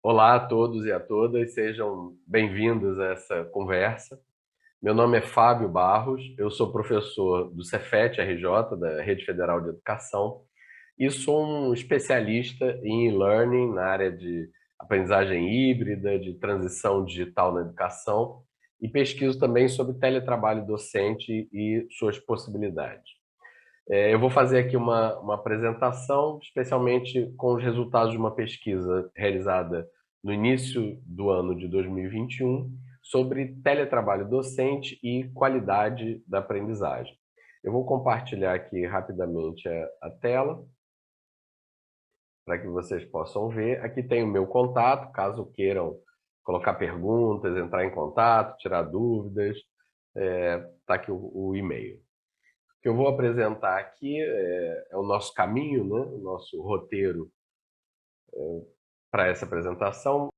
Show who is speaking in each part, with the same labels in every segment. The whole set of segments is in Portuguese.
Speaker 1: Olá a todos e a todas, sejam bem-vindos a essa conversa. Meu nome é Fábio Barros, eu sou professor do Cefet-RJ, da Rede Federal de Educação, e sou um especialista em e-learning na área de aprendizagem híbrida, de transição digital na educação, e pesquiso também sobre teletrabalho docente e suas possibilidades. Eu vou fazer aqui uma apresentação, especialmente com os resultados de uma pesquisa realizada no início do ano de 2021 sobre teletrabalho docente e qualidade da aprendizagem. Eu vou compartilhar aqui rapidamente a tela para que vocês possam ver. Aqui tem o meu contato, caso queiram colocar perguntas, entrar em contato, tirar dúvidas, está aqui o e-mail. O que eu vou apresentar aqui é o nosso caminho, né? O nosso roteiro para essa apresentação.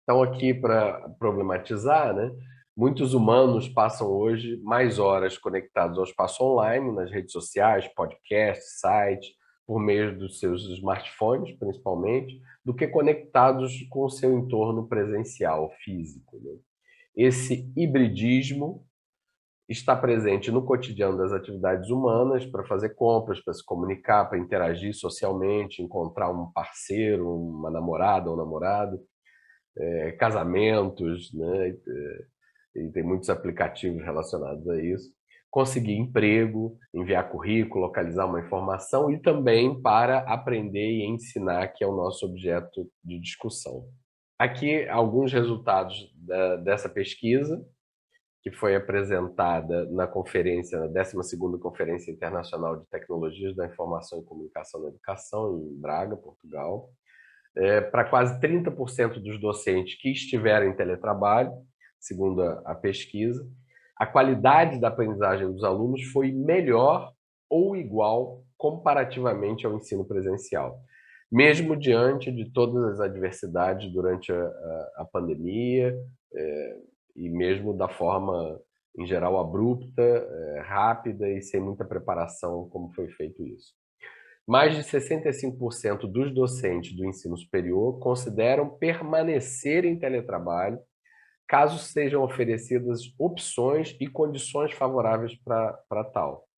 Speaker 1: Então, aqui para problematizar, né? Muitos humanos passam hoje mais horas conectados ao espaço online, nas redes sociais, podcasts, sites, por meio dos seus smartphones, principalmente, do que conectados com o seu entorno presencial, físico, né? Esse hibridismo está presente no cotidiano das atividades humanas para fazer compras, para se comunicar, para interagir socialmente, encontrar um parceiro, uma namorada ou namorado, casamentos, né? E tem muitos aplicativos relacionados a isso. Conseguir emprego, enviar currículo, localizar uma informação e também para aprender e ensinar, que é o nosso objeto de discussão. Aqui alguns resultados dessa pesquisa, que foi apresentada na conferência, na 12ª Conferência Internacional de Tecnologias da Informação e Comunicação na Educação, em Braga, Portugal. Para quase 30% dos docentes que estiveram em teletrabalho, segundo a pesquisa, a qualidade da aprendizagem dos alunos foi melhor ou igual comparativamente ao ensino presencial, mesmo diante de todas as adversidades durante a pandemia, e mesmo da forma, em geral, abrupta, rápida e sem muita preparação, como foi feito isso. Mais de 65% dos docentes do ensino superior consideram permanecer em teletrabalho caso sejam oferecidas opções e condições favoráveis para tal,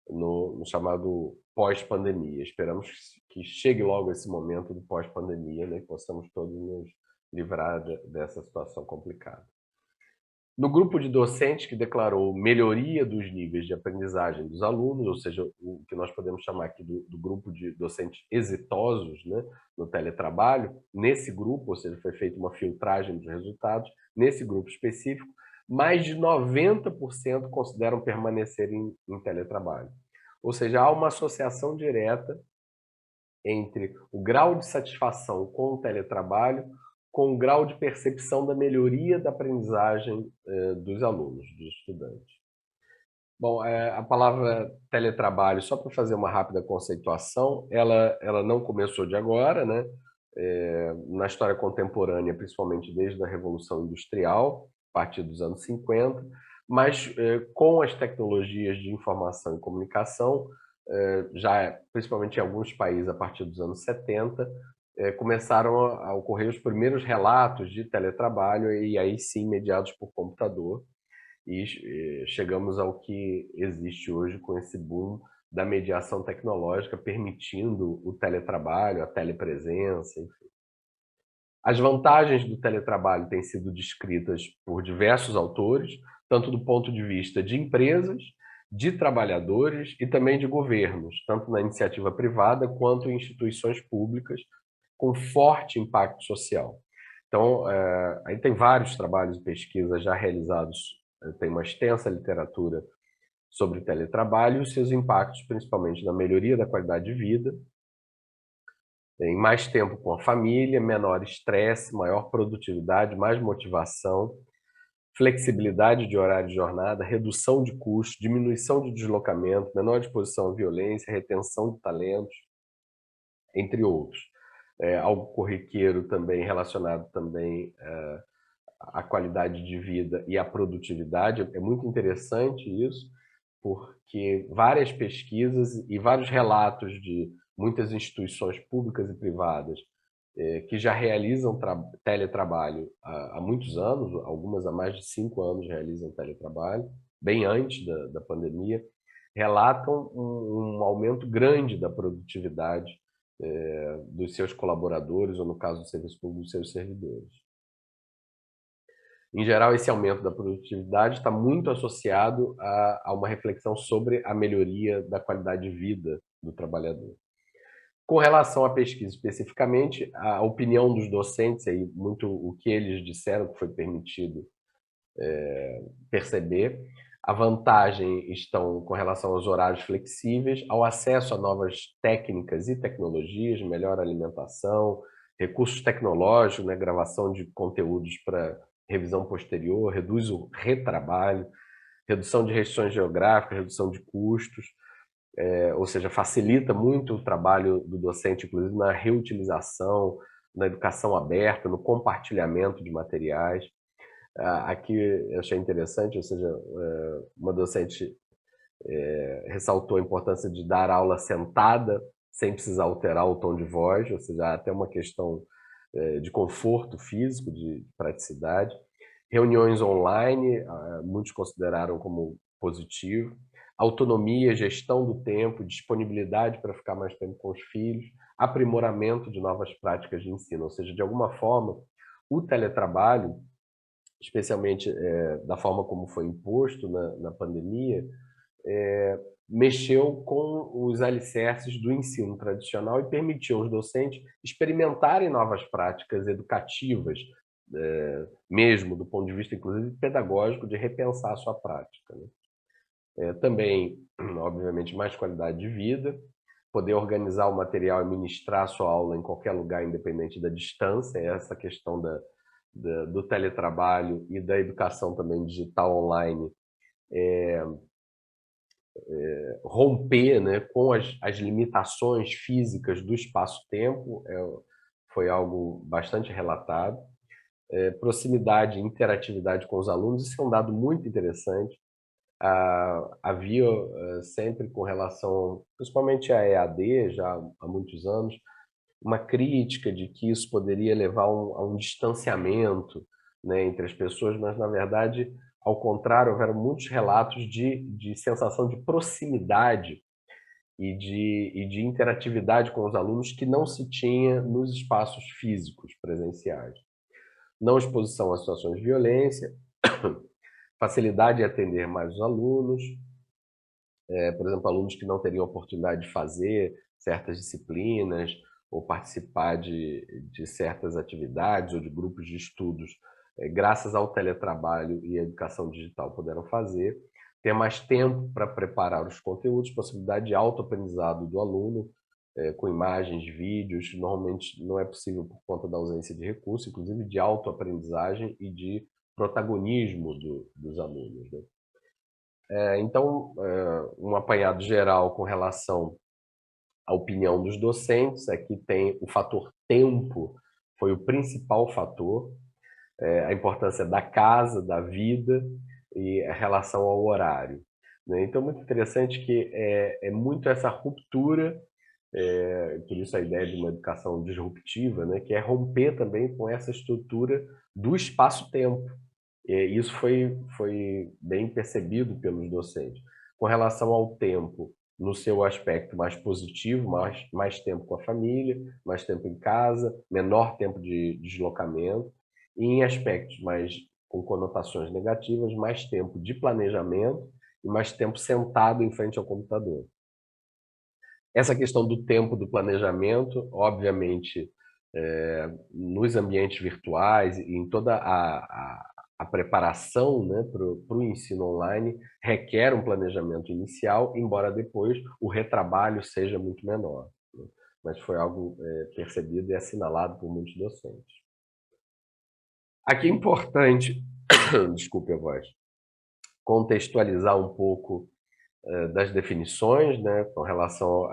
Speaker 1: no chamado pós-pandemia. Esperamos que chegue logo esse momento do pós-pandemia, né, que possamos todos nos livrar dessa situação complicada. No grupo de docentes que declarou melhoria dos níveis de aprendizagem dos alunos, ou seja, o que nós podemos chamar aqui do grupo de docentes exitosos, né, no teletrabalho, nesse grupo, ou seja, foi feita uma filtragem dos resultados, nesse grupo específico, mais de 90% consideram permanecer em teletrabalho. Ou seja, há uma associação direta entre o grau de satisfação com o teletrabalho com o grau de percepção da melhoria da aprendizagem dos alunos, dos estudantes. Bom, a palavra teletrabalho, só para fazer uma rápida conceituação, ela não começou de agora, né? Na história contemporânea, principalmente desde a Revolução Industrial, a partir dos anos 50, mas com as tecnologias de informação e comunicação, já principalmente em alguns países a partir dos anos 70, começaram a ocorrer os primeiros relatos de teletrabalho, e aí sim mediados por computador, e chegamos ao que existe hoje com esse boom da mediação tecnológica, permitindo o teletrabalho, a telepresença, enfim. As vantagens do teletrabalho têm sido descritas por diversos autores, tanto do ponto de vista de empresas, de trabalhadores e também de governos, tanto na iniciativa privada quanto em instituições públicas, com forte impacto social. Então, aí tem vários trabalhos e pesquisas já realizados, tem uma extensa literatura sobre teletrabalho e os seus impactos, principalmente na melhoria da qualidade de vida, em mais tempo com a família, menor estresse, maior produtividade, mais motivação, flexibilidade de horário de jornada, redução de custos, diminuição de deslocamento, menor exposição à violência, retenção de talentos, entre outros. Algo corriqueiro também relacionado também à qualidade de vida e à produtividade. É muito interessante isso, porque várias pesquisas e vários relatos de muitas instituições públicas e privadas que já realizam teletrabalho há muitos anos, algumas há mais de 5 anos realizam teletrabalho, bem antes da pandemia, relatam um aumento grande da produtividade dos seus colaboradores, ou no caso do serviço público, dos seus servidores. Em geral, esse aumento da produtividade está muito associado a uma reflexão sobre a melhoria da qualidade de vida do trabalhador. Com relação à pesquisa especificamente, a opinião dos docentes, aí, muito o que eles disseram que foi permitido perceber, a vantagem estão com relação aos horários flexíveis, ao acesso a novas técnicas e tecnologias, melhor alimentação, recursos tecnológicos, né, gravação de conteúdos para revisão posterior, reduz o retrabalho, redução de restrições geográficas, redução de custos, ou seja, facilita muito o trabalho do docente, inclusive na reutilização, na educação aberta, no compartilhamento de materiais. Aqui eu achei interessante, ou seja, uma docente ressaltou a importância de dar aula sentada, sem precisar alterar o tom de voz, ou seja, há até uma questão de conforto físico, de praticidade. Reuniões online, muitos consideraram como positivo. Autonomia, gestão do tempo, disponibilidade para ficar mais tempo com os filhos, aprimoramento de novas práticas de ensino, ou seja, de alguma forma, o teletrabalho, especialmente da forma como foi imposto na pandemia, mexeu com os alicerces do ensino tradicional e permitiu aos docentes experimentarem novas práticas educativas, mesmo do ponto de vista, inclusive, pedagógico, de repensar a sua prática, né? Também, obviamente, mais qualidade de vida, poder organizar o material e ministrar a sua aula em qualquer lugar, independente da distância, essa questão do teletrabalho e da educação também digital online, romper, né, com as limitações físicas do espaço-tempo, foi algo bastante relatado. Proximidade e interatividade com os alunos, isso é um dado muito interessante. Havia sempre com relação, principalmente à EAD, já há muitos anos, uma crítica de que isso poderia levar a um distanciamento, né, entre as pessoas, mas, na verdade, ao contrário, houveram muitos relatos de sensação de proximidade e de interatividade com os alunos que não se tinha nos espaços físicos presenciais. Não exposição a situações de violência, facilidade em atender mais os alunos, por exemplo, alunos que não teriam oportunidade de fazer certas disciplinas ou participar de certas atividades ou de grupos de estudos, graças ao teletrabalho e à educação digital puderam fazer, ter mais tempo para preparar os conteúdos, possibilidade de autoaprendizado do aluno, com imagens, vídeos, normalmente não é possível por conta da ausência de recursos, inclusive de autoaprendizagem e de protagonismo dos alunos, né? Então, um apanhado geral com relação à opinião dos docentes é que tem o fator tempo, foi o principal fator, a importância da casa, da vida e a relação ao horário, né? Então, muito interessante que é muito essa ruptura, por isso a ideia de uma educação disruptiva, né, que é romper também com essa estrutura do espaço-tempo. Isso foi bem percebido pelos docentes. Com relação ao tempo, no seu aspecto mais positivo, mais tempo com a família, mais tempo em casa, menor tempo de deslocamento, e em aspectos mais com conotações negativas, mais tempo de planejamento e mais tempo sentado em frente ao computador. Essa questão do tempo do planejamento, obviamente, nos ambientes virtuais e em toda a preparação, né, para o ensino online, requer um planejamento inicial, embora depois o retrabalho seja muito menor, né? Mas foi algo percebido e assinalado por muitos docentes. Aqui é importante, desculpe a voz, contextualizar um pouco das definições, né, com relação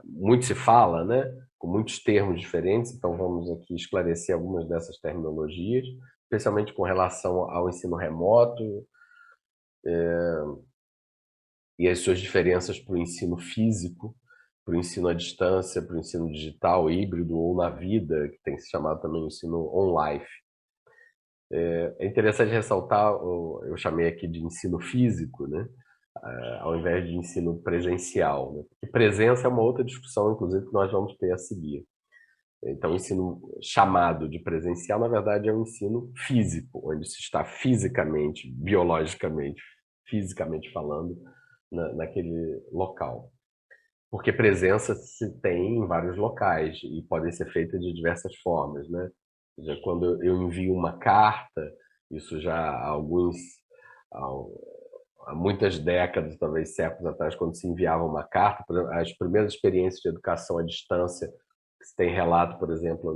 Speaker 1: muito se fala, né, com muitos termos diferentes, então vamos aqui esclarecer algumas dessas terminologias, especialmente com relação ao ensino remoto e as suas diferenças para o ensino físico. para o ensino à distância, para o ensino digital, híbrido ou na vida, que tem se chamado também o ensino on-life. É interessante ressaltar, eu chamei aqui de ensino físico, né? Ao invés de ensino presencial, né? E presença é uma outra discussão, inclusive, que nós vamos ter a seguir. Então, o ensino chamado de presencial, na verdade, é um ensino físico, onde se está fisicamente, biologicamente, fisicamente falando, naquele local. Porque presença se tem em vários locais e podem ser feitas de diversas formas, né? Ou seja, quando eu envio uma carta, isso já há muitas décadas, talvez séculos atrás, quando se enviava uma carta, por exemplo, as primeiras experiências de educação à distância, que se tem relato, por exemplo,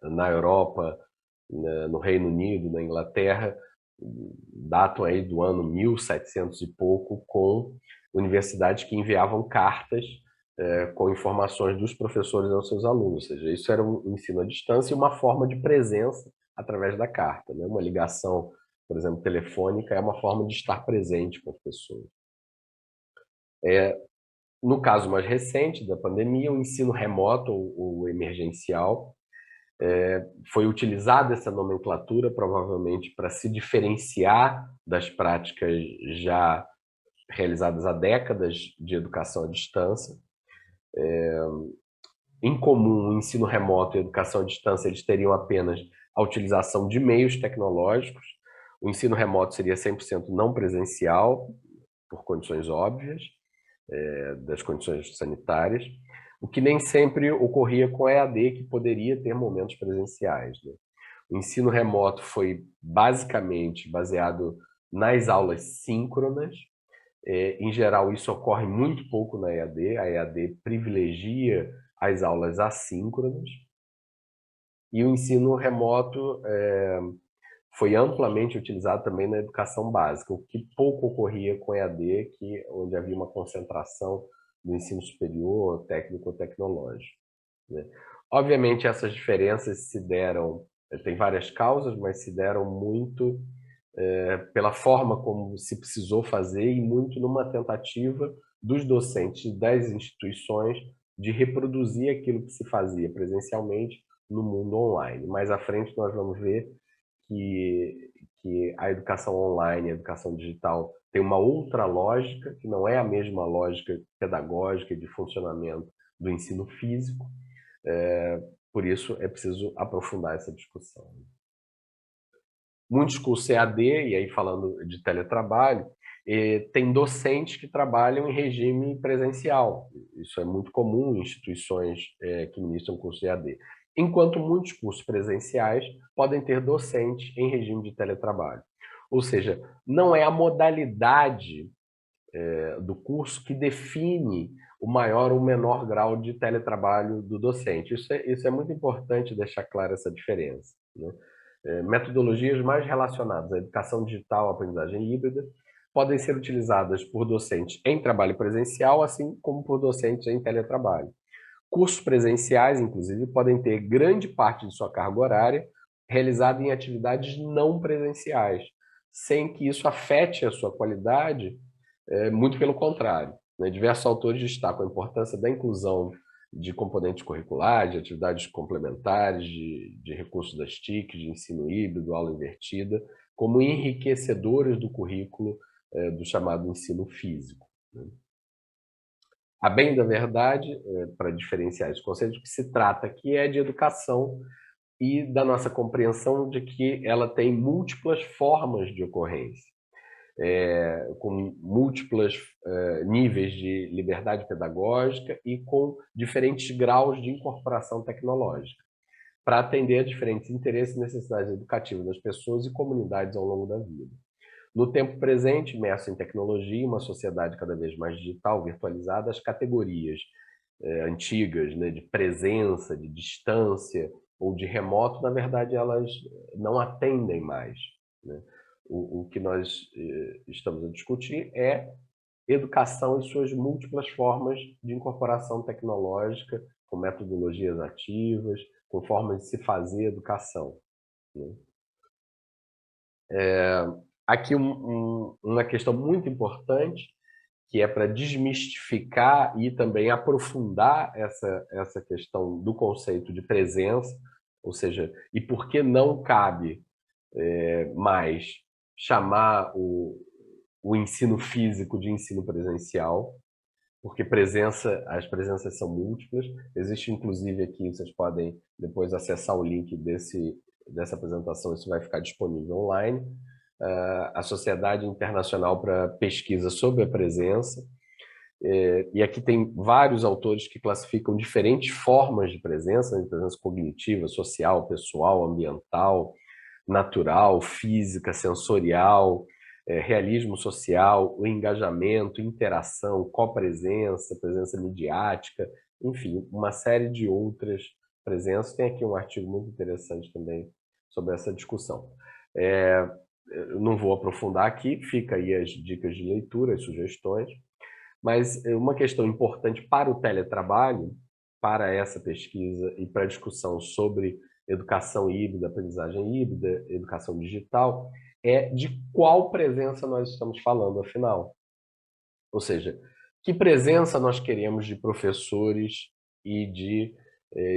Speaker 1: na Europa, no Reino Unido, na Inglaterra, datam aí do ano 1700 e pouco, com universidades que enviavam cartas com informações dos professores aos seus alunos, ou seja, isso era um ensino à distância e uma forma de presença através da carta, né? Uma ligação, por exemplo, telefônica é uma forma de estar presente com as pessoas. No caso mais recente da pandemia, o ensino remoto ou emergencial, foi utilizada essa nomenclatura provavelmente para se diferenciar das práticas já realizadas há décadas de educação à distância. Em comum, o ensino remoto e a educação à distância, eles teriam apenas a utilização de meios tecnológicos. O ensino remoto seria 100% não presencial, por condições óbvias, das condições sanitárias, o que nem sempre ocorria com a EAD, que poderia ter momentos presenciais, né? O ensino remoto foi basicamente baseado nas aulas síncronas. Em geral, isso ocorre muito pouco na EAD. A EAD privilegia as aulas assíncronas. E o ensino remoto foi amplamente utilizado também na educação básica, o que pouco ocorria com a EAD, onde havia uma concentração do ensino superior, técnico-tecnológico, né? Obviamente, essas diferenças se deram, tem várias causas, mas se deram muito pela forma como se precisou fazer e muito numa tentativa dos docentes das instituições de reproduzir aquilo que se fazia presencialmente no mundo online. Mais à frente nós vamos ver que a educação online, a educação digital tem uma outra lógica, que não é a mesma lógica pedagógica e de funcionamento do ensino físico. Por isso é preciso aprofundar essa discussão. Muitos cursos EAD, e aí falando de teletrabalho, tem docentes que trabalham em regime presencial. Isso é muito comum em instituições que ministram curso EAD. Enquanto muitos cursos presenciais podem ter docentes em regime de teletrabalho. Ou seja, não é a modalidade do curso que define o maior ou menor grau de teletrabalho do docente. Isso é muito importante deixar clara essa diferença, né? Metodologias mais relacionadas à educação digital, à aprendizagem híbrida, podem ser utilizadas por docentes em trabalho presencial, assim como por docentes em teletrabalho. Cursos presenciais, inclusive, podem ter grande parte de sua carga horária realizada em atividades não presenciais, sem que isso afete a sua qualidade, muito pelo contrário, né? Diversos autores destacam a importância da inclusão de componentes curriculares, de atividades complementares, de recursos das TICs, de ensino híbrido, aula invertida, como enriquecedores do currículo do chamado ensino físico, né? A bem da verdade, para diferenciar esses conceitos, o que se trata aqui é de educação e da nossa compreensão de que ela tem múltiplas formas de ocorrência, com múltiplos níveis de liberdade pedagógica e com diferentes graus de incorporação tecnológica, para atender a diferentes interesses e necessidades educativas das pessoas e comunidades ao longo da vida. No tempo presente, imerso em tecnologia, uma sociedade cada vez mais digital, virtualizada, as categorias antigas, né, de presença, de distância ou de remoto, na verdade, elas não atendem mais, né? O que nós estamos a discutir é educação e suas múltiplas formas de incorporação tecnológica, com metodologias ativas, com formas de se fazer educação, né? Aqui uma questão muito importante, que é para desmistificar e também aprofundar essa questão do conceito de presença, ou seja, e por que não cabe mais chamar o ensino físico de ensino presencial, porque as presenças são múltiplas. Existe, inclusive, aqui, vocês podem depois acessar o link dessa apresentação, isso vai ficar disponível online, a Sociedade Internacional para Pesquisa sobre a Presença, e aqui tem vários autores que classificam diferentes formas de presença, né, presença cognitiva, social, pessoal, ambiental, natural, física, sensorial, realismo social, o engajamento, interação, copresença, presença midiática, enfim, uma série de outras presenças. Tem aqui um artigo muito interessante também sobre essa discussão. Eu não vou aprofundar aqui, fica aí as dicas de leitura, as sugestões, mas uma questão importante para o teletrabalho, para essa pesquisa e para a discussão sobre educação híbrida, aprendizagem híbrida, educação digital, é de qual presença nós estamos falando, afinal. Ou seja, que presença nós queremos de professores e de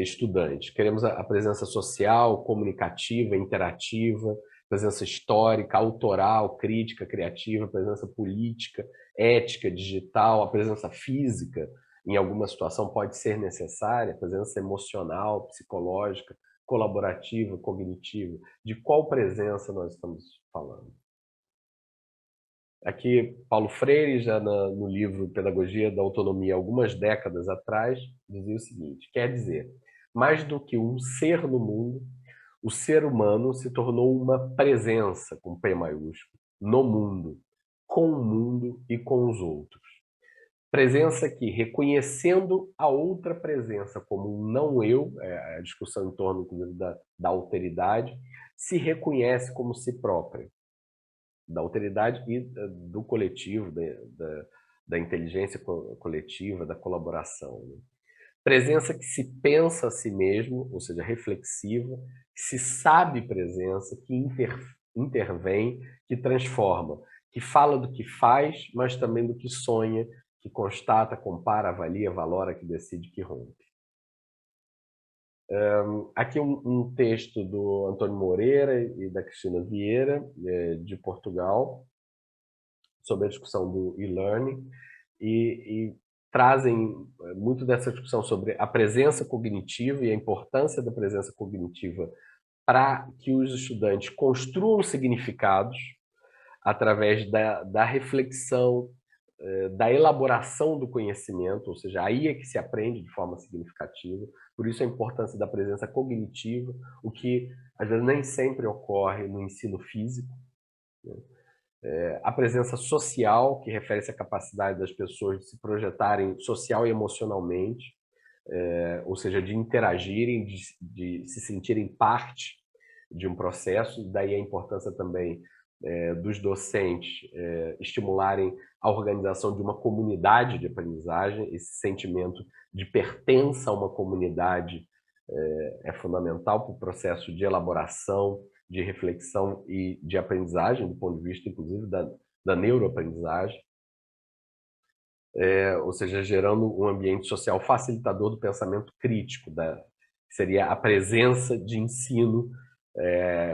Speaker 1: estudantes? Queremos a presença social, comunicativa, interativa, presença histórica, autoral, crítica, criativa, presença política, ética, digital, a presença física, em alguma situação pode ser necessária, presença emocional, psicológica, colaborativa, cognitiva. De qual presença nós estamos falando? Aqui, Paulo Freire, já no livro Pedagogia da Autonomia, algumas décadas atrás, dizia o seguinte: quer dizer, mais do que um ser no mundo, o ser humano se tornou uma presença, com P maiúsculo, no mundo, com o mundo e com os outros. Presença que, reconhecendo a outra presença como um não eu, a discussão em torno, inclusive, da alteridade, se reconhece como si própria, da alteridade e do coletivo, da inteligência coletiva, da colaboração. Né? Presença que se pensa a si mesmo, ou seja, reflexiva, que se sabe presença, que intervém, que transforma, que fala do que faz, mas também do que sonha, que constata, compara, avalia, valora, que decide, que rompe. Aqui um texto do Antônio Moreira e da Cristina Vieira, de Portugal, sobre a discussão do e-learning, e trazem muito dessa discussão sobre a presença cognitiva e a importância da presença cognitiva para que os estudantes construam significados através da reflexão, da elaboração do conhecimento, ou seja, aí é que se aprende de forma significativa. Por isso a importância da presença cognitiva, o que às vezes nem sempre ocorre no ensino físico, né? A presença social, que refere-se à capacidade das pessoas de se projetarem social e emocionalmente, ou seja, de interagirem, de se sentirem parte de um processo. Daí a importância também dos docentes estimularem a organização de uma comunidade de aprendizagem. Esse sentimento de pertença a uma comunidade é fundamental para o processo de elaboração, de reflexão e de aprendizagem, do ponto de vista, inclusive, da neuroaprendizagem. Ou seja, gerando um ambiente social facilitador do pensamento crítico, que seria a presença de ensino,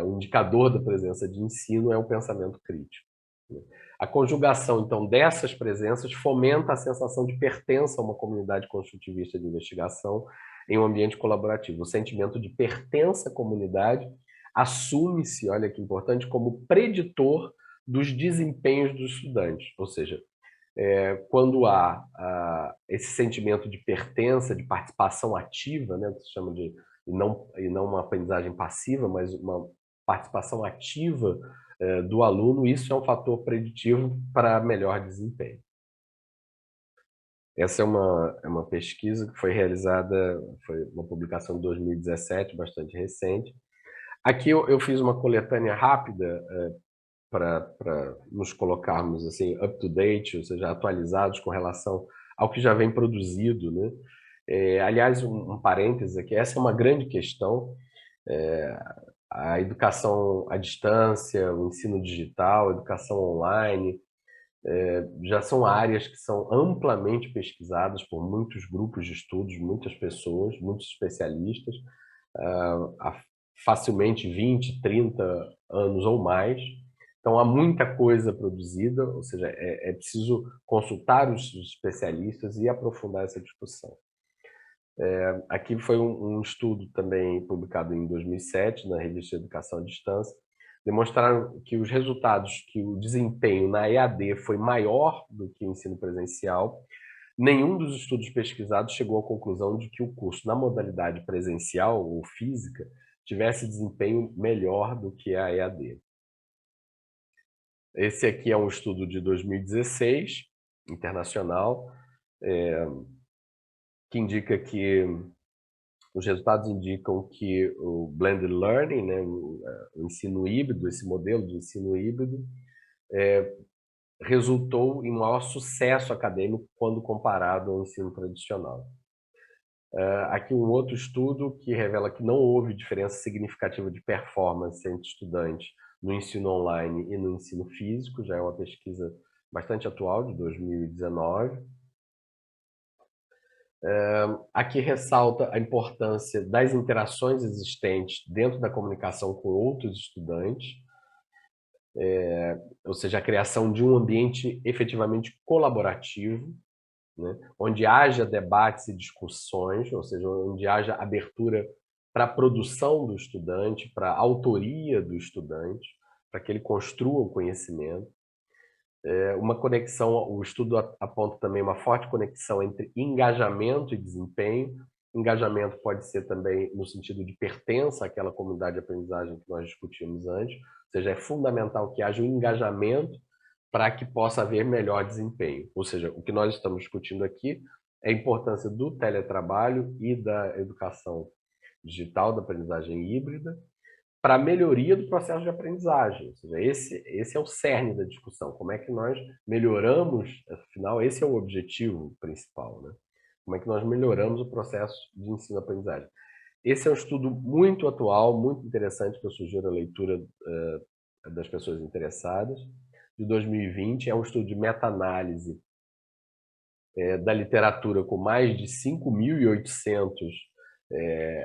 Speaker 1: o indicador da presença de ensino é o pensamento crítico. Né? A conjugação, então, dessas presenças fomenta a sensação de pertença a uma comunidade construtivista de investigação em um ambiente colaborativo. O sentimento de pertença à comunidade assume-se, olha que importante, como preditor dos desempenhos dos estudantes, ou seja, quando há esse sentimento de pertença, de participação ativa, né, que se chama e não uma aprendizagem passiva, mas uma participação ativa do aluno, isso é um fator preditivo para melhor desempenho. Essa é uma pesquisa que foi realizada, foi uma publicação de 2017, bastante recente. Aqui eu fiz uma coletânea rápida para nos colocarmos assim, up to date, ou seja, atualizados com relação ao que já vem produzido, né? Aliás, um parêntese aqui, essa é uma grande questão, a educação à distância, o ensino digital, a educação online, Já são áreas que são amplamente pesquisadas por muitos grupos de estudos, muitas pessoas, muitos especialistas, há facilmente 20, 30 anos ou mais. Então, há muita coisa produzida, ou seja, é preciso consultar os especialistas e aprofundar essa discussão. Aqui foi um estudo também publicado em 2007, na revista Educação à Distância, demonstraram que os resultados, que o desempenho na EAD foi maior do que o ensino presencial. Nenhum dos estudos pesquisados chegou à conclusão de que o curso na modalidade presencial ou física tivesse desempenho melhor do que a EAD. Esse aqui é um estudo de 2016, internacional, que indica que os resultados indicam que o blended learning, né, o ensino híbrido, esse modelo de ensino híbrido, resultou em maior sucesso acadêmico quando comparado ao ensino tradicional. Aqui um outro estudo que revela que não houve diferença significativa de performance entre estudantes no ensino online e no ensino físico, já é uma pesquisa bastante atual, de 2019. Aqui ressalta a importância das interações existentes dentro da comunicação com outros estudantes, ou seja, a criação de um ambiente efetivamente colaborativo, né, onde haja debates e discussões, ou seja, onde haja abertura para a produção do estudante, para a autoria do estudante, para que ele construa o conhecimento. Uma conexão, o estudo aponta também uma forte conexão entre engajamento e desempenho. Engajamento pode ser também no sentido de pertença àquela comunidade de aprendizagem que nós discutimos antes, ou seja, é fundamental que haja um engajamento para que possa haver melhor desempenho. Ou seja, o que nós estamos discutindo aqui é a importância do teletrabalho e da educação digital, da aprendizagem híbrida, para a melhoria do processo de aprendizagem. Ou seja, esse é o cerne da discussão. Como é que nós melhoramos, afinal, esse é o objetivo principal, né? Como é que nós melhoramos o processo de ensino-aprendizagem. Esse é um estudo muito atual, muito interessante, que eu sugiro a leitura das pessoas interessadas, de 2020. É um estudo de meta-análise da literatura com mais de 5.800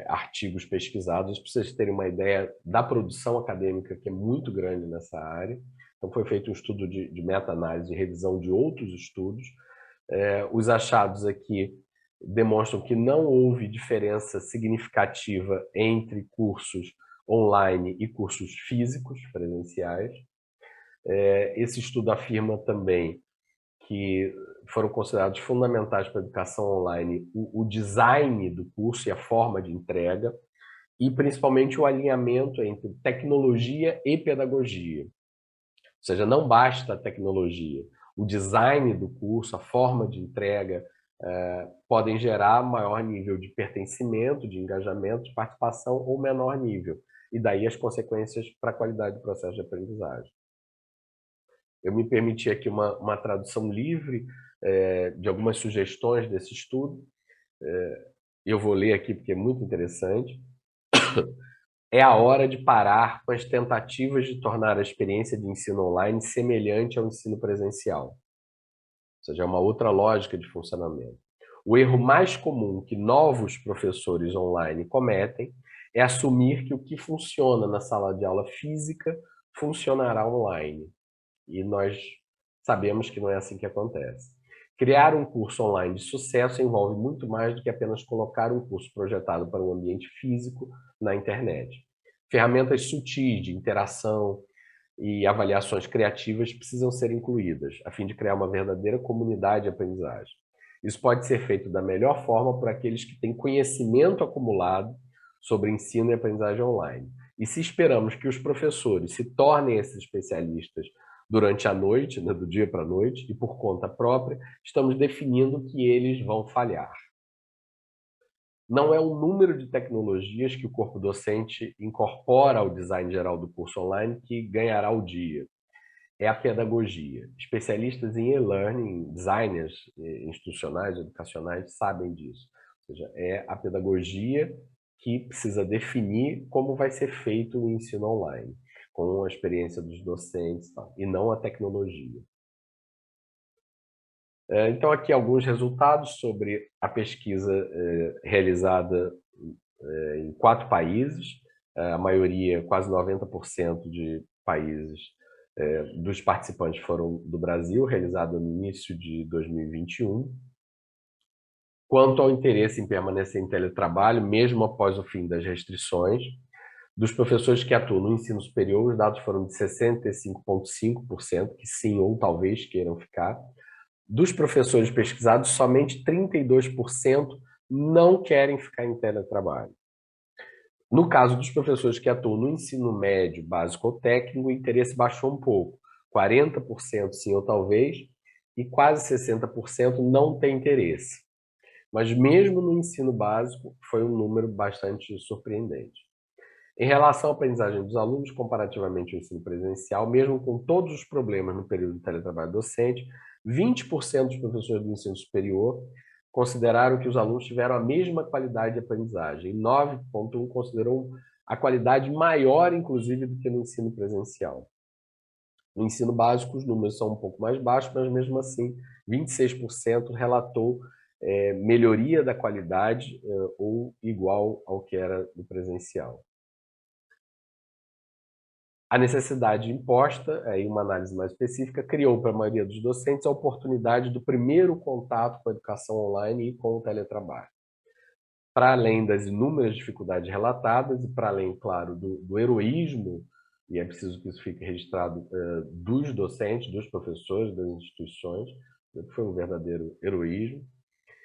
Speaker 1: artigos pesquisados, para vocês terem uma ideia da produção acadêmica, que é muito grande nessa área. Então, foi feito um estudo de meta-análise, de revisão de outros estudos. Os achados aqui demonstram que não houve diferença significativa entre cursos online e cursos físicos, presenciais. Esse estudo afirma também que foram considerados fundamentais para a educação online o design do curso e a forma de entrega, e principalmente o alinhamento entre tecnologia e pedagogia. Ou seja, não basta a tecnologia, o design do curso, a forma de entrega, podem gerar maior nível de pertencimento, de engajamento, de participação ou menor nível. E daí as consequências para a qualidade do processo de aprendizagem. Eu me permiti aqui uma tradução livre de algumas sugestões desse estudo. Eu vou ler aqui porque é muito interessante. É a hora de parar com as tentativas de tornar a experiência de ensino online semelhante ao ensino presencial. Ou seja, é uma outra lógica de funcionamento. O erro mais comum que novos professores online cometem é assumir que o que funciona na sala de aula física funcionará online. E nós sabemos que não é assim que acontece. Criar um curso online de sucesso envolve muito mais do que apenas colocar um curso projetado para um ambiente físico na internet. Ferramentas sutis de interação e avaliações criativas precisam ser incluídas, a fim de criar uma verdadeira comunidade de aprendizagem. Isso pode ser feito da melhor forma por aqueles que têm conhecimento acumulado sobre ensino e aprendizagem online. E se esperamos que os professores se tornem esses especialistas durante a noite, né, do dia para a noite, e por conta própria, estamos definindo que eles vão falhar. Não é o número de tecnologias que o corpo docente incorpora ao design geral do curso online que ganhará o dia. É a pedagogia. Especialistas em e-learning, designers institucionais, educacionais, sabem disso. Ou seja, é a pedagogia que precisa definir como vai ser feito o ensino online, com a experiência dos docentes, e não a tecnologia. Então, aqui alguns resultados sobre a pesquisa realizada em 4 países, a maioria, quase 90% de países dos participantes foram do Brasil, realizada no início de 2021. Quanto ao interesse em permanecer em teletrabalho, mesmo após o fim das restrições, dos professores que atuam no ensino superior, os dados foram de 65,5%, que sim ou talvez queiram ficar. Dos professores pesquisados, somente 32% não querem ficar em teletrabalho. No caso dos professores que atuam no ensino médio, básico ou técnico, o interesse baixou um pouco. 40% sim ou talvez, e quase 60% não tem interesse. Mas mesmo no ensino básico, foi um número bastante surpreendente. Em relação à aprendizagem dos alunos, comparativamente ao ensino presencial, mesmo com todos os problemas no período de teletrabalho docente, 20% dos professores do ensino superior consideraram que os alunos tiveram a mesma qualidade de aprendizagem, e 9,1% considerou a qualidade maior, inclusive, do que no ensino presencial. No ensino básico, os números são um pouco mais baixos, mas mesmo assim, 26% relatou melhoria da qualidade ou igual ao que era no presencial. A necessidade imposta, em uma análise mais específica, criou para a maioria dos docentes a oportunidade do primeiro contato com a educação online e com o teletrabalho. Para além das inúmeras dificuldades relatadas e para além, claro, do heroísmo, e é preciso que isso fique registrado, dos docentes, dos professores, das instituições, que foi um verdadeiro heroísmo,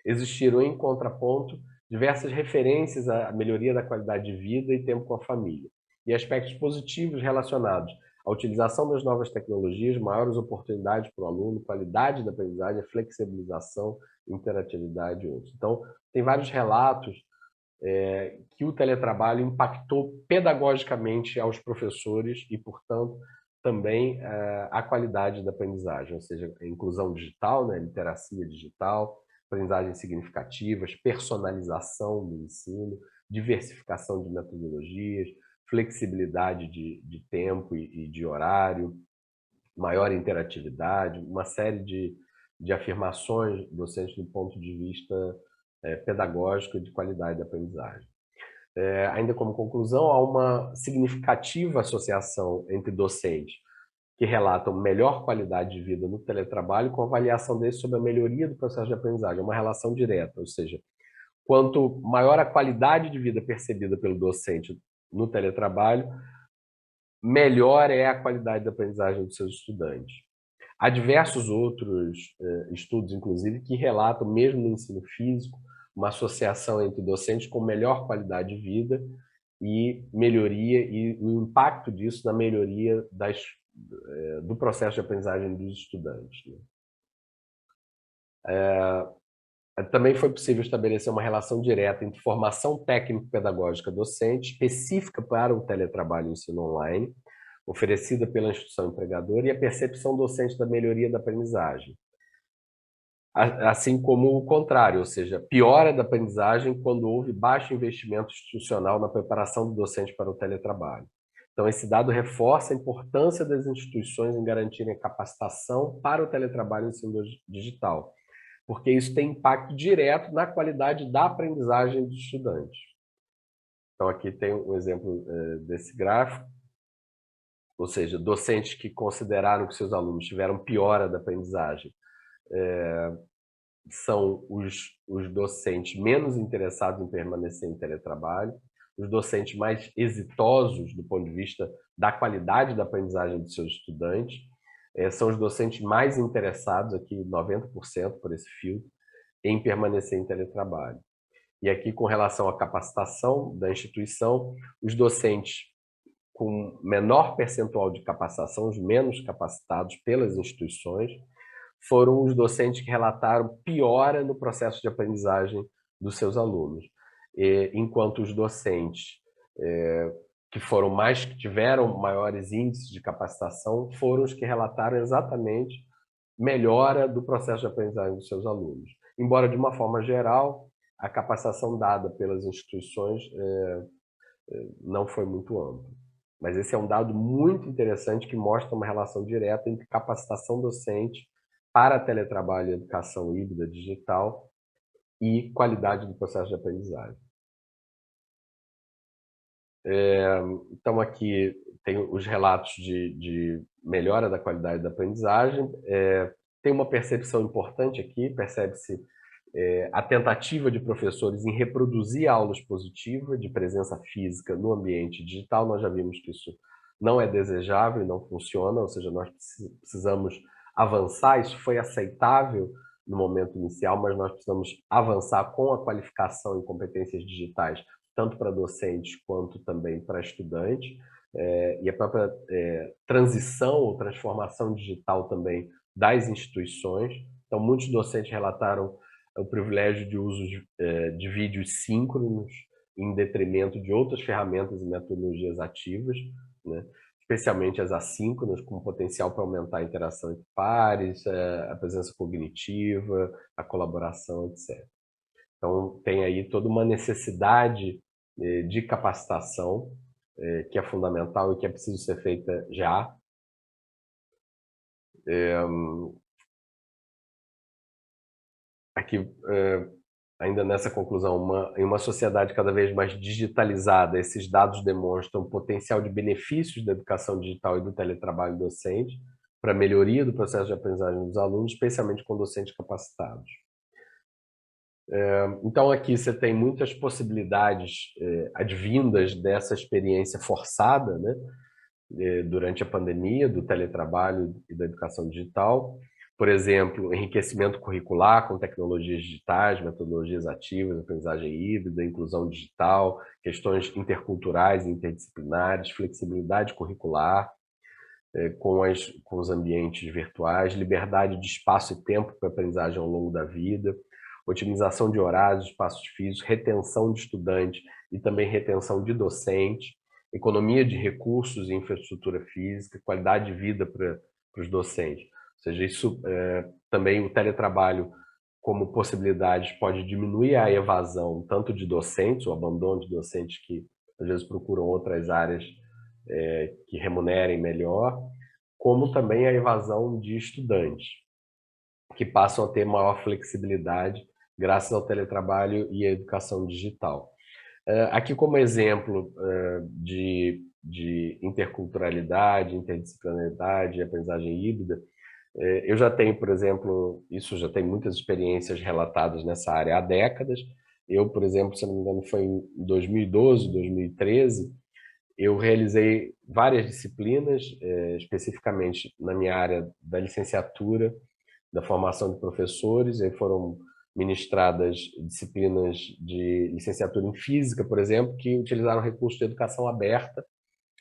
Speaker 1: existiram, em contraponto, diversas referências à melhoria da qualidade de vida e tempo com a família, e aspectos positivos relacionados à utilização das novas tecnologias, maiores oportunidades para o aluno, qualidade da aprendizagem, flexibilização, interatividade e outros. Então, tem vários relatos que o teletrabalho impactou pedagogicamente aos professores e, portanto, também a qualidade da aprendizagem, ou seja, a inclusão digital, né, literacia digital, aprendizagens significativas, personalização do ensino, diversificação de metodologias, flexibilidade de tempo e de horário, maior interatividade, uma série de afirmações docentes do ponto de vista pedagógico e de qualidade da aprendizagem. Ainda como conclusão, há uma significativa associação entre docentes que relatam melhor qualidade de vida no teletrabalho com avaliação deles sobre a melhoria do processo de aprendizagem. É uma relação direta, ou seja, quanto maior a qualidade de vida percebida pelo docente no teletrabalho, melhor é a qualidade da aprendizagem dos seus estudantes. Há diversos outros estudos, inclusive, que relatam, mesmo no ensino físico, uma associação entre docentes com melhor qualidade de vida e melhoria, e o impacto disso na melhoria do processo de aprendizagem dos estudantes. Também foi possível estabelecer uma relação direta entre formação técnico-pedagógica docente, específica para o teletrabalho e ensino online, oferecida pela instituição empregadora, e a percepção docente da melhoria da aprendizagem. Assim como o contrário, ou seja, piora da aprendizagem quando houve baixo investimento institucional na preparação do docente para o teletrabalho. Então, esse dado reforça a importância das instituições em garantirem a capacitação para o teletrabalho e ensino digital, porque isso tem impacto direto na qualidade da aprendizagem dos estudantes. Então, aqui tem um exemplo desse gráfico, ou seja, docentes que consideraram que seus alunos tiveram piora da aprendizagem são os docentes menos interessados em permanecer em teletrabalho, os docentes mais exitosos do ponto de vista da qualidade da aprendizagem dos seus estudantes, são os docentes mais interessados, aqui 90% por esse filtro, em permanecer em teletrabalho. E aqui, com relação à capacitação da instituição, os docentes com menor percentual de capacitação, os menos capacitados pelas instituições, foram os docentes que relataram piora no processo de aprendizagem dos seus alunos, enquanto os docentes que tiveram maiores índices de capacitação foram os que relataram exatamente melhora do processo de aprendizagem dos seus alunos. Embora, de uma forma geral, a capacitação dada pelas instituições não foi muito ampla. Mas esse é um dado muito interessante que mostra uma relação direta entre capacitação docente para teletrabalho e educação híbrida digital e qualidade do processo de aprendizagem. Então aqui tem os relatos de melhora da qualidade da aprendizagem. Tem uma percepção importante aqui, percebe-se a tentativa de professores em reproduzir aulas positivas de presença física no ambiente digital. Nós já vimos que isso não é desejável e não funciona, ou seja, nós precisamos avançar. Isso foi aceitável no momento inicial, mas nós precisamos avançar com a qualificação em competências digitais, tanto para docentes quanto também para estudantes, e a própria transição ou transformação digital também das instituições. Então, muitos docentes relataram o privilégio de uso de vídeos síncronos em detrimento de outras ferramentas e metodologias ativas, né? Especialmente as assíncronas, com potencial para aumentar a interação entre pares, a presença cognitiva, a colaboração, etc. Então, tem aí toda uma necessidade de capacitação que é fundamental e que é preciso ser feita já. Aqui, ainda nessa conclusão, em uma sociedade cada vez mais digitalizada, esses dados demonstram o potencial de benefícios da educação digital e do teletrabalho docente para a melhoria do processo de aprendizagem dos alunos, especialmente com docentes capacitados. Então aqui você tem muitas possibilidades advindas dessa experiência forçada, né, durante a pandemia, do teletrabalho e da educação digital. Por exemplo, enriquecimento curricular com tecnologias digitais, metodologias ativas, aprendizagem híbrida, inclusão digital, questões interculturais e interdisciplinares, flexibilidade curricular com os ambientes virtuais, liberdade de espaço e tempo para aprendizagem ao longo da vida, otimização de horários, espaços físicos, retenção de estudantes e também retenção de docentes, economia de recursos e infraestrutura física, qualidade de vida para os docentes. Ou seja, isso também o teletrabalho como possibilidade pode diminuir a evasão tanto de docentes, o abandono de docentes que às vezes procuram outras áreas que remunerem melhor, como também a evasão de estudantes, que passam a ter maior flexibilidade graças ao teletrabalho e à educação digital. Aqui como exemplo de interculturalidade, interdisciplinaridade e aprendizagem híbrida, eu já tenho, por exemplo, já tem muitas experiências relatadas nessa área há décadas. Eu, por exemplo, se não me engano, foi em 2012, 2013, eu realizei várias disciplinas, especificamente na minha área da licenciatura, da formação de professores, aí foram ministradas disciplinas de licenciatura em física, por exemplo, que utilizaram recursos de educação aberta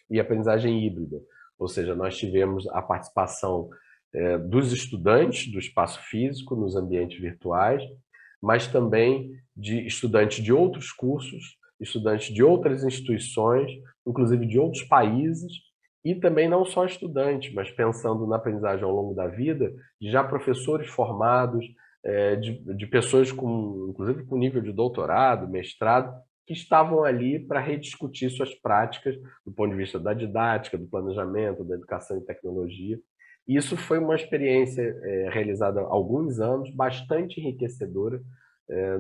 Speaker 1: e aprendizagem híbrida. Ou seja, nós tivemos a participação dos estudantes do espaço físico nos ambientes virtuais, mas também de estudantes de outros cursos, estudantes de outras instituições, inclusive de outros países, e também não só estudantes, mas pensando na aprendizagem ao longo da vida, de já professores formados, de pessoas inclusive com nível de doutorado, mestrado, que estavam ali para rediscutir suas práticas do ponto de vista da didática, do planejamento, da educação e tecnologia. E isso foi uma experiência realizada há alguns anos, bastante enriquecedora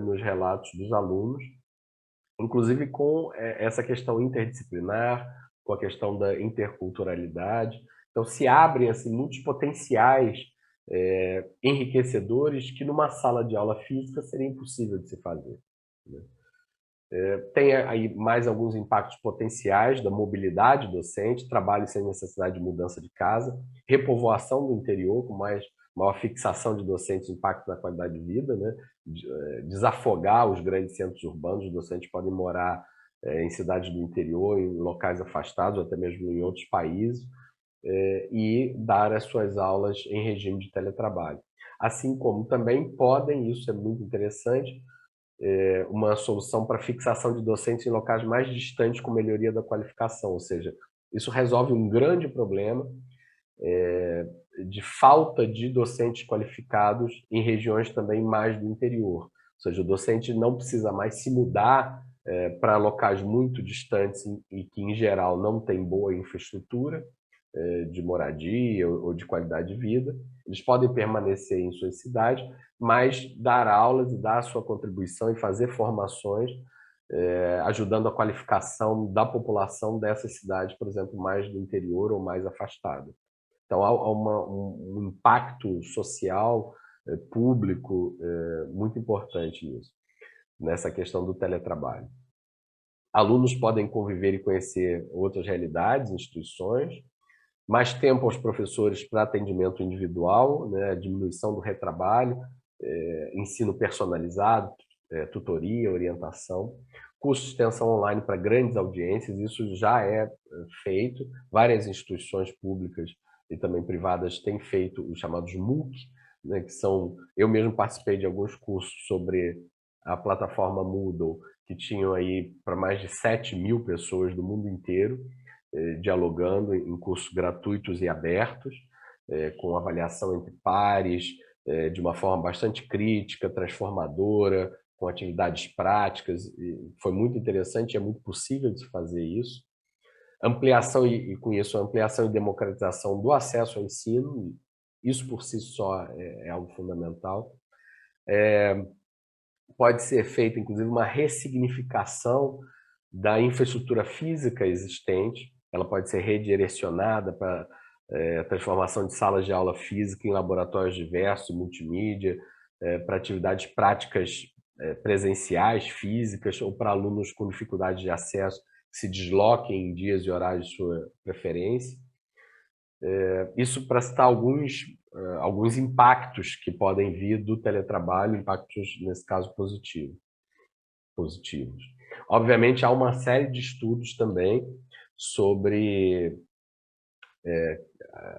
Speaker 1: nos relatos dos alunos, inclusive com essa questão interdisciplinar, com a questão da interculturalidade. Então, se abrem assim, muitos potenciais enriquecedores que numa sala de aula física seria impossível de se fazer, né? Tem aí mais alguns impactos potenciais da mobilidade docente, trabalho sem necessidade de mudança de casa, repovoação do interior, com maior fixação de docentes, impacto na qualidade de vida, né? Desafogar os grandes centros urbanos, os docentes podem morar em cidades do interior, em locais afastados, ou até mesmo em outros países, e dar as suas aulas em regime de teletrabalho. Assim como também podem, isso é muito interessante, uma solução para fixação de docentes em locais mais distantes com melhoria da qualificação, ou seja, isso resolve um grande problema de falta de docentes qualificados em regiões também mais do interior. Ou seja, o docente não precisa mais se mudar para locais muito distantes e que, em geral, não tem boa infraestrutura, de moradia ou de qualidade de vida. Eles podem permanecer em suas cidades, mas dar aulas e dar a sua contribuição e fazer formações, ajudando a qualificação da população dessas cidades, por exemplo, mais do interior ou mais afastada. Então, há um impacto social, público, muito importante nisso, nessa questão do teletrabalho. Alunos podem conviver e conhecer outras realidades, instituições, mais tempo aos professores para atendimento individual, né, diminuição do retrabalho, ensino personalizado, tutoria, orientação, curso de extensão online para grandes audiências, isso já é feito, várias instituições públicas e também privadas têm feito os chamados MOOC, né, que são, eu mesmo participei de alguns cursos sobre a plataforma Moodle, que tinham aí para mais de 7.000 pessoas do mundo inteiro, dialogando em cursos gratuitos e abertos, com avaliação entre pares, de uma forma bastante crítica, transformadora, com atividades práticas. Foi muito interessante, é muito possível de se fazer isso. Ampliação, e com isso, ampliação e democratização do acesso ao ensino, isso por si só é algo fundamental. Pode ser feita, inclusive, uma ressignificação da infraestrutura física existente, ela pode ser redirecionada para a transformação de salas de aula física em laboratórios diversos, multimídia, para atividades práticas presenciais, físicas, ou para alunos com dificuldade de acesso que se desloquem em dias e horários de sua preferência. Isso para citar alguns impactos que podem vir do teletrabalho, impactos, nesse caso, positivos. Obviamente, há uma série de estudos também sobre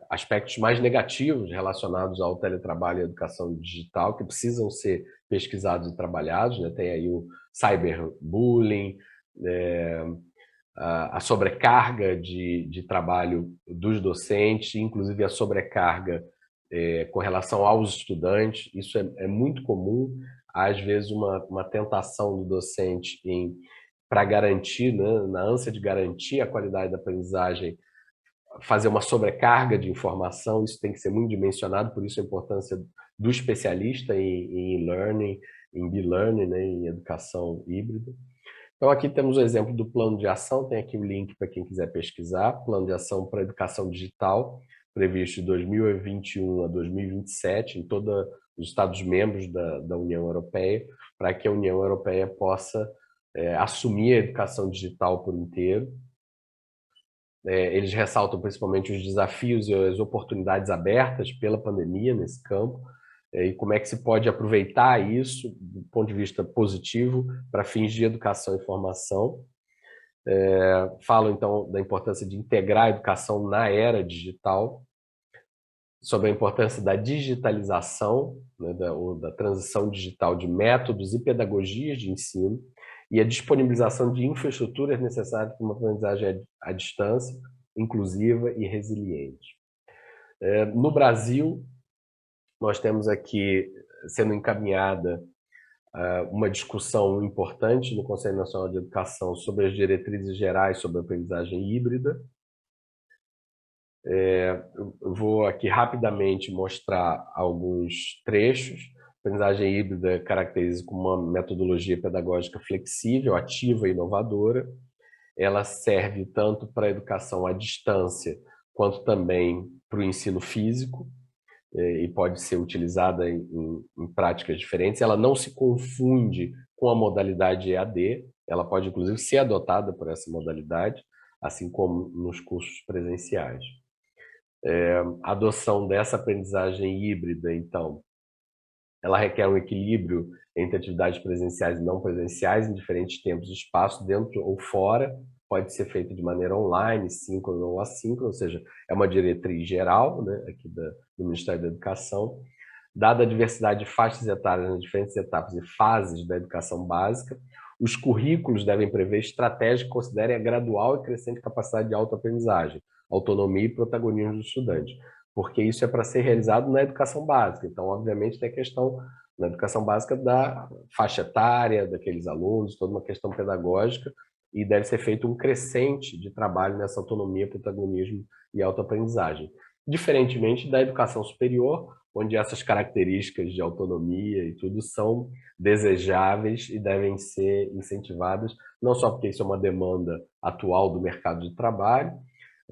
Speaker 1: aspectos mais negativos relacionados ao teletrabalho e à educação digital, que precisam ser pesquisados e trabalhados, né? Tem aí o cyberbullying, a sobrecarga de trabalho dos docentes, inclusive a sobrecarga com relação aos estudantes. Isso é muito comum, às vezes uma tentação do docente para garantir, né, na ânsia de garantir a qualidade da aprendizagem, fazer uma sobrecarga de informação. Isso tem que ser muito dimensionado, por isso a importância do especialista em e-learning, em e-learning, né, em educação híbrida. Então, aqui temos o exemplo do plano de ação, tem aqui o link para quem quiser pesquisar, plano de ação para a educação digital, previsto de 2021 a 2027, em todos os Estados-membros da União Europeia, para que a União Europeia possa assumir a educação digital por inteiro. Eles ressaltam principalmente os desafios e as oportunidades abertas pela pandemia nesse campo, e como é que se pode aproveitar isso do ponto de vista positivo para fins de educação e formação. Falam, então, da importância de integrar a educação na era digital, sobre a importância da digitalização, né, da transição digital de métodos e pedagogias de ensino, e a disponibilização de infraestruturas necessárias para uma aprendizagem à distância, inclusiva e resiliente. No Brasil, nós temos aqui sendo encaminhada uma discussão importante no Conselho Nacional de Educação sobre as diretrizes gerais sobre a aprendizagem híbrida. Eu vou aqui rapidamente mostrar alguns trechos. A aprendizagem híbrida caracteriza como uma metodologia pedagógica flexível, ativa e inovadora. Ela serve tanto para a educação à distância, quanto também para o ensino físico, e pode ser utilizada em práticas diferentes. Ela não se confunde com a modalidade EAD, ela pode inclusive ser adotada por essa modalidade, assim como nos cursos presenciais. A adoção dessa aprendizagem híbrida, então, ela requer um equilíbrio entre atividades presenciais e não presenciais em diferentes tempos e espaços, dentro ou fora. Pode ser feito de maneira online, síncrona ou assíncrona, ou seja, é uma diretriz geral, né, aqui do Ministério da Educação. Dada a diversidade de faixas etárias nas diferentes etapas e fases da educação básica, os currículos devem prever estratégias que considerem a gradual e crescente capacidade de autoaprendizagem, autonomia e protagonismo do estudante, porque isso é para ser realizado na educação básica. Então, obviamente, tem a questão na educação básica da faixa etária daqueles alunos, toda uma questão pedagógica, e deve ser feito um crescente de trabalho nessa autonomia, protagonismo e autoaprendizagem. Diferentemente da educação superior, onde essas características de autonomia e tudo são desejáveis e devem ser incentivadas, não só porque isso é uma demanda atual do mercado de trabalho,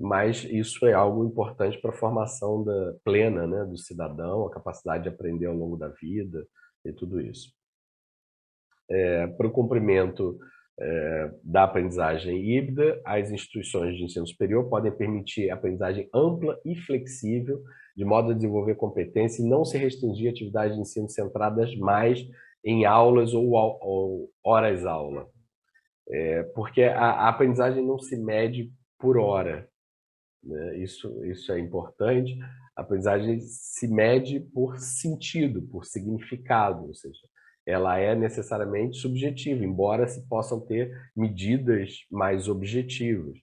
Speaker 1: mas isso é algo importante para a formação plena, né, do cidadão, a capacidade de aprender ao longo da vida e tudo isso. Para o cumprimento da aprendizagem híbrida, as instituições de ensino superior podem permitir aprendizagem ampla e flexível, de modo a desenvolver competência e não se restringir a atividades de ensino centradas mais em aulas ou horas-aula. Porque a aprendizagem não se mede por hora, né? Isso é importante. A aprendizagem se mede por sentido, por significado, ou seja, ela é necessariamente subjetiva, embora se possam ter medidas mais objetivas.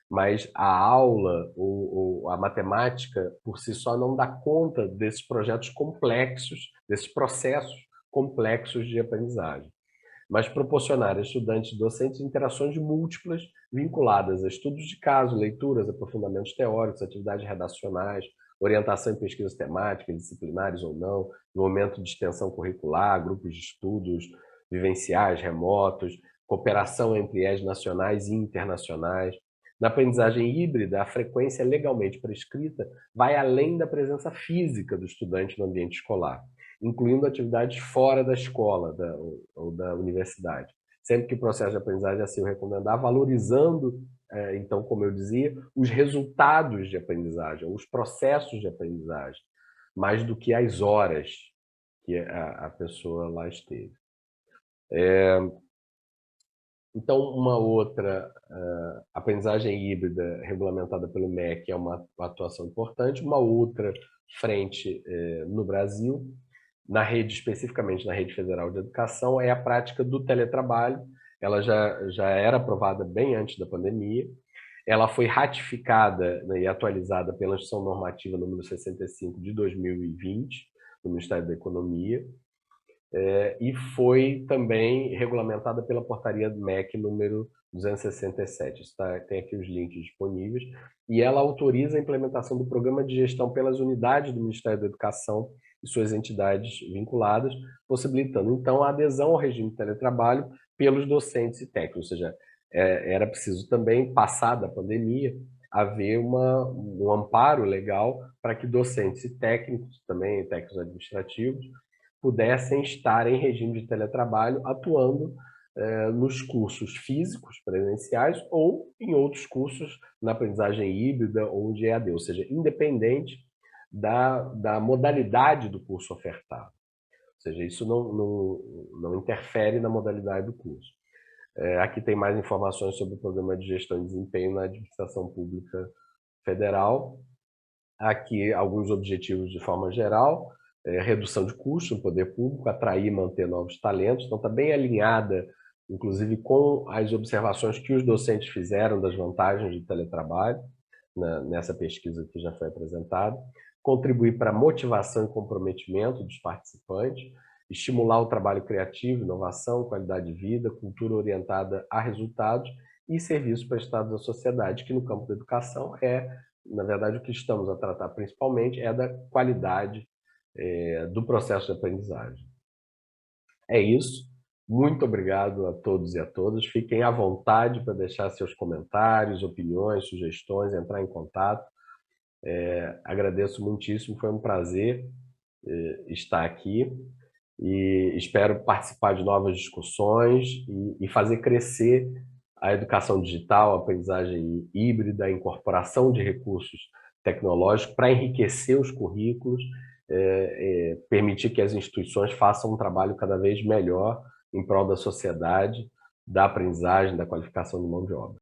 Speaker 1: Mas a aula ou a matemática, por si só, não dá conta desses projetos complexos, desses processos complexos de aprendizagem, mas proporcionar a estudantes e docentes interações múltiplas vinculadas a estudos de caso, leituras, aprofundamentos teóricos, atividades redacionais, orientação em pesquisas temáticas, disciplinares ou não, desenvolvimento de extensão curricular, grupos de estudos vivenciais, remotos, cooperação entre IES nacionais e internacionais. Na aprendizagem híbrida, a frequência legalmente prescrita vai além da presença física do estudante no ambiente escolar, incluindo atividades fora da escola ou da universidade. Sempre que o processo de aprendizagem assim o recomendar, valorizando, então, como eu dizia, os resultados de aprendizagem, os processos de aprendizagem, mais do que as horas que a pessoa lá esteve. Então, uma outra aprendizagem híbrida regulamentada pelo MEC é uma atuação importante. Uma outra frente no Brasil, na rede, especificamente na Rede Federal de Educação, é a prática do teletrabalho. Ela já era aprovada bem antes da pandemia. Ela foi ratificada, né, e atualizada pela Instituição Normativa número 65 de 2020, do Ministério da Economia, e foi também regulamentada pela portaria do MEC número 267. Tem aqui os links disponíveis. E ela autoriza a implementação do programa de gestão pelas unidades do Ministério da Educação e suas entidades vinculadas, possibilitando, então, a adesão ao regime de teletrabalho pelos docentes e técnicos. Ou seja, era preciso também, passada a pandemia, haver um amparo legal para que docentes e técnicos, também técnicos administrativos, pudessem estar em regime de teletrabalho, atuando nos cursos físicos, presenciais, ou em outros cursos na aprendizagem híbrida ou de EAD, ou seja, independente da modalidade do curso ofertado. Ou seja, isso não interfere na modalidade do curso. Aqui tem mais informações sobre o Programa de Gestão e Desempenho na Administração Pública Federal. Aqui alguns objetivos de forma geral: redução de custos no poder público, atrair e manter novos talentos. Então está bem alinhada, inclusive, com as observações que os docentes fizeram das vantagens do teletrabalho, nessa pesquisa que já foi apresentada. Contribuir para a motivação e comprometimento dos participantes, estimular o trabalho criativo, inovação, qualidade de vida, cultura orientada a resultados e serviços prestados à sociedade, que no campo da educação na verdade, o que estamos a tratar principalmente é da qualidade do processo de aprendizagem. É isso. Muito obrigado a todos e a todas. Fiquem à vontade para deixar seus comentários, opiniões, sugestões, entrar em contato. Agradeço muitíssimo, foi um prazer estar aqui e espero participar de novas discussões e fazer crescer a educação digital, a aprendizagem híbrida, a incorporação de recursos tecnológicos para enriquecer os currículos, permitir que as instituições façam um trabalho cada vez melhor em prol da sociedade, da aprendizagem, da qualificação de mão de obra.